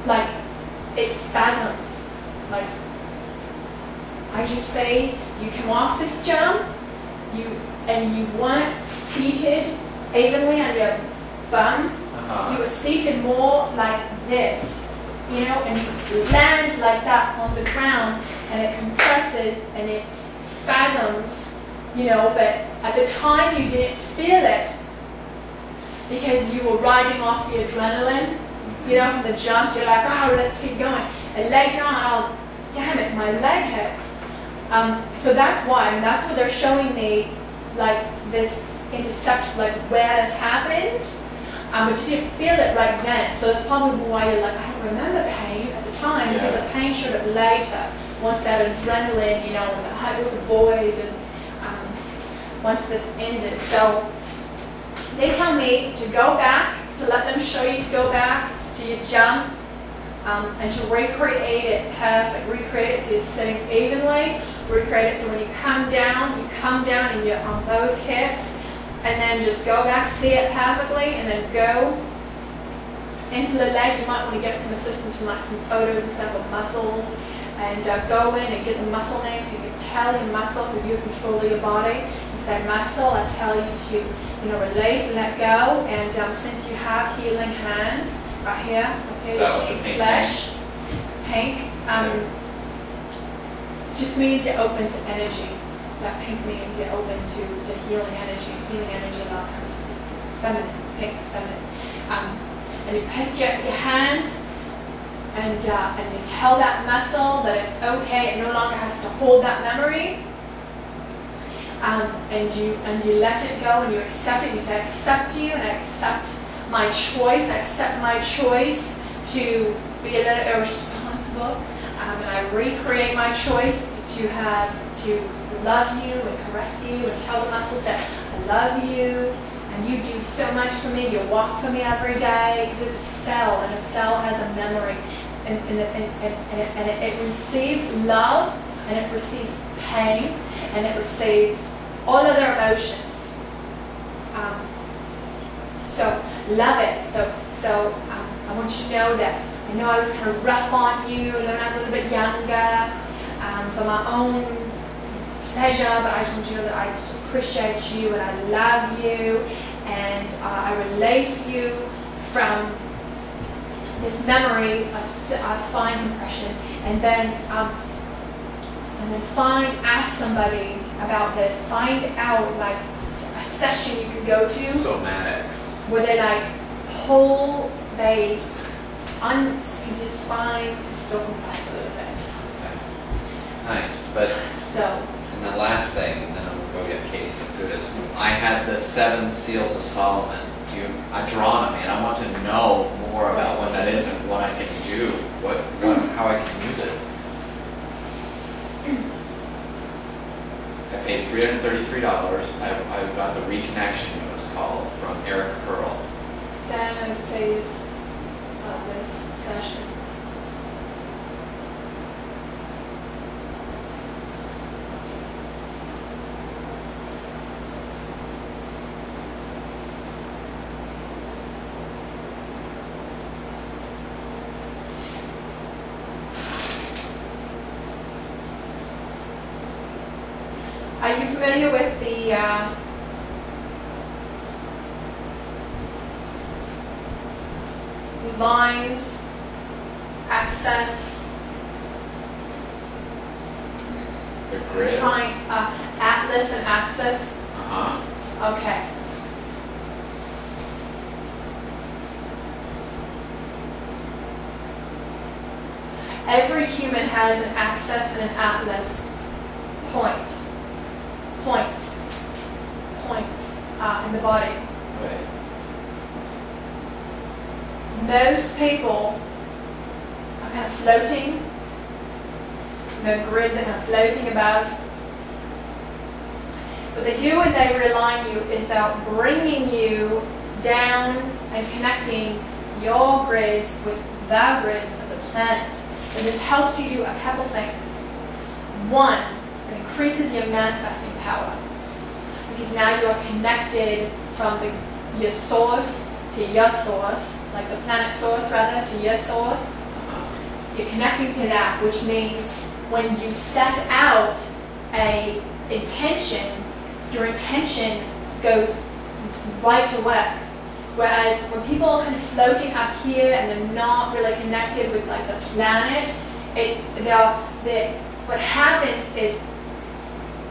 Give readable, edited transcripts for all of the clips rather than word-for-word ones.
like, it spasms. Like, I just say, you come off this jump, and you weren't seated evenly on your bum. You were seated more like this, you know, and you land like that on the ground, and it compresses and it spasms, you know, but at the time you didn't feel it because you were riding off the adrenaline, you know, from the jumps. You're like, oh, let's keep going. And later on, oh, damn it, my leg hurts. So that's why, and that's what they're showing me, like this interception, like where this happened, but you didn't feel it right then. So that's probably why you're like, I don't remember pain at the time, because the pain showed up later, once that adrenaline, you know, with the boys, and once this ended. So they tell me to go back, to let them show you to go back to your jump, and to recreate it perfect. Recreate it so you're sitting evenly. Recreate it so when you come down and you're on both hips, and then just go back, see it perfectly, and then go into the leg. You might want to get some assistance from like some photos and stuff of muscles, and go in and get the muscle names. You can tell your muscle, because you have control of your body. And say muscle, I tell you to, you know, release and let go. And since you have healing hands right here, okay, pink flesh, pink, just means you're open to energy. That pink means you're open to healing energy. Healing energy a lot of times is feminine, pink, feminine. And you put your hands, and you tell that muscle that it's okay. It no longer has to hold that memory. And you let it go, and you accept it. You say, I accept you, and I accept my choice. I accept my choice to be a little irresponsible. And I recreate my choice to love you and caress you, and tell the muscles that I love you, and you do so much for me. You walk for me every day, because it's a cell, and a cell has a memory, and it receives love, and it receives pain, and it receives all other emotions. So love it. So I want you to know that I know I was kind of rough on you when I was a little bit younger, for my own pleasure, but I just want you to know that I just appreciate you, and I love you, and I release you from this memory of spine compression, and then ask somebody about this. Find out like a session you could go to. Somatics. Where they like pull, because your spine is still compressed a little bit. Okay. Nice, but so. And the last thing, and then I'm gonna go get Katie some food, is I had the 7 Seals of Solomon. I've drawn them, and I want to know more about what that is and what I can do, how I can use it. I paid $333. I got the Reconnection, it was called, from Eric Pearl. Diana plays this session. Are you familiar with the lines, axis, the grid? Atlas and axis? Okay. Every human has an axis and an atlas points in the body. Right. Most people are kind of floating. The grids are kind of floating above. What they do when they realign you is they're bringing you down and connecting your grids with the grids of the planet. And this helps you do a couple things. One, it increases your manifesting power, because now you're connected from your source to your source, like the planet source rather, to your source. you're connecting to that, which means when you set out a intention, your intention goes right to work. Whereas when people are kind of floating up here and they're not really connected with like the planet, what happens is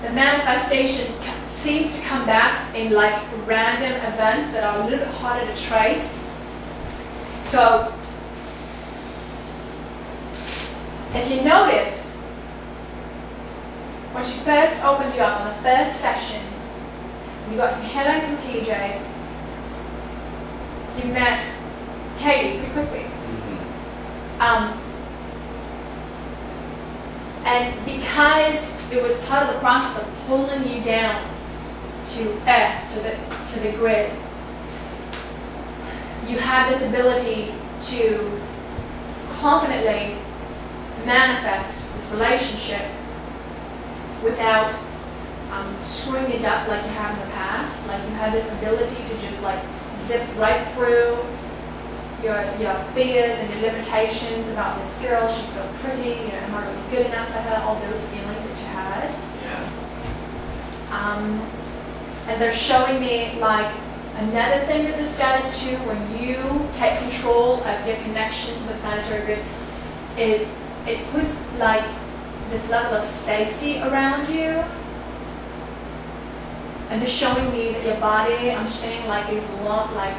the manifestation seems to come back in like random events that are a little bit harder to trace. So if you notice, when she first opened you up on the first session, you got some healing from TJ, you met Katie pretty quickly. And because it was part of the process of pulling you down to Earth, to the grid, you have this ability to confidently manifest this relationship without screwing it up like you have in the past. Like you have this ability to just like zip right through your fears and your limitations about this girl. She's so pretty, am I really good enough for her? All those feelings that you had. Yeah. And they're showing me like another thing that this does too, when you take control of your connection to the planetary grid, is it puts like this level of safety around you. And they're showing me that your body, I'm seeing like these like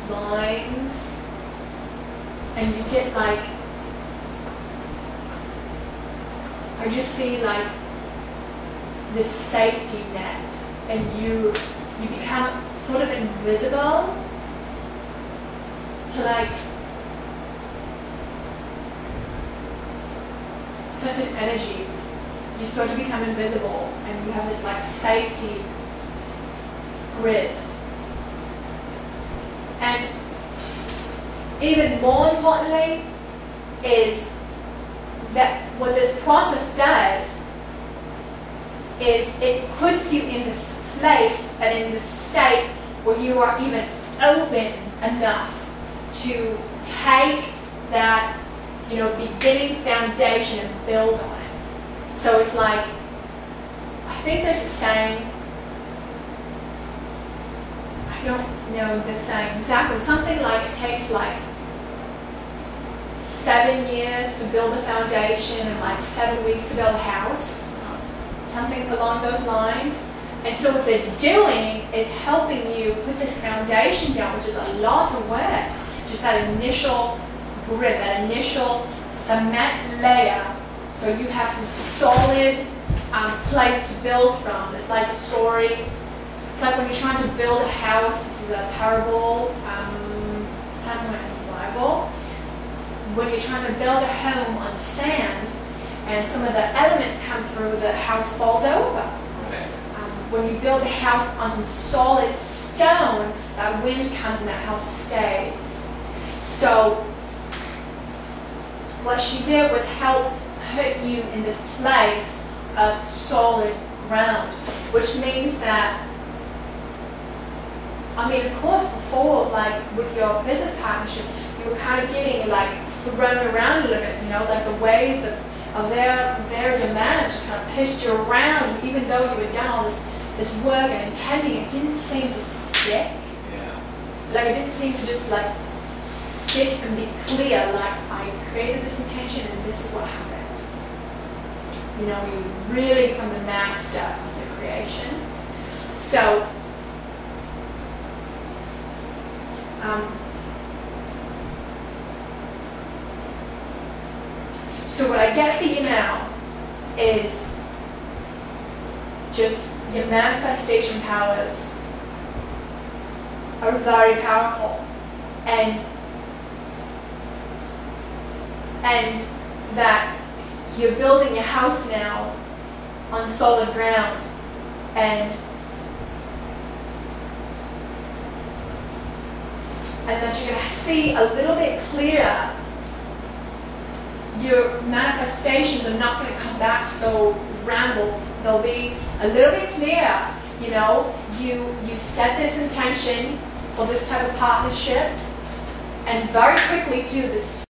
lines, and you get like, I just see like this safety net, and you become sort of invisible to like certain energies. You sort of become invisible, and you have this like safety grid. And even more importantly is that what this process does is it puts you in this place and in this state where you are even open enough to take that, beginning foundation and build on it. So it's like, I think there's a saying, I don't know the saying exactly, something like it takes like 7 years to build a foundation and like 7 weeks to build a house, something along those lines. And so what they're doing is helping you put this foundation down, which is a lot of work. Just that initial grid, that initial cement layer, so you have some solid place to build from. It's like a story. It's like when you're trying to build a house. This is a parable somewhere in the Bible. When you're trying to build a home on sand, and some of the elements come through, the house falls over. When you build a house on some solid stone, that wind comes and that house stays. So what she did was help put you in this place of solid ground, which means that, of course, before, like with your business partnership, you were kind of getting like thrown around a little bit, like the waves of their demands just kind of pushed you around, even though you had done all this work and intending, it didn't seem to stick. Yeah. Like it didn't seem to just like stick and be clear, like I created this intention and this is what happened. You really become the master of your creation. So, so what I get for you now is just your manifestation powers are very powerful, and that you're building your house now on solid ground, and that you're going to see a little bit clearer. Your manifestations are not going to come back so ramble. They'll be a little bit clearer. You set this intention for this type of partnership, and very quickly too, this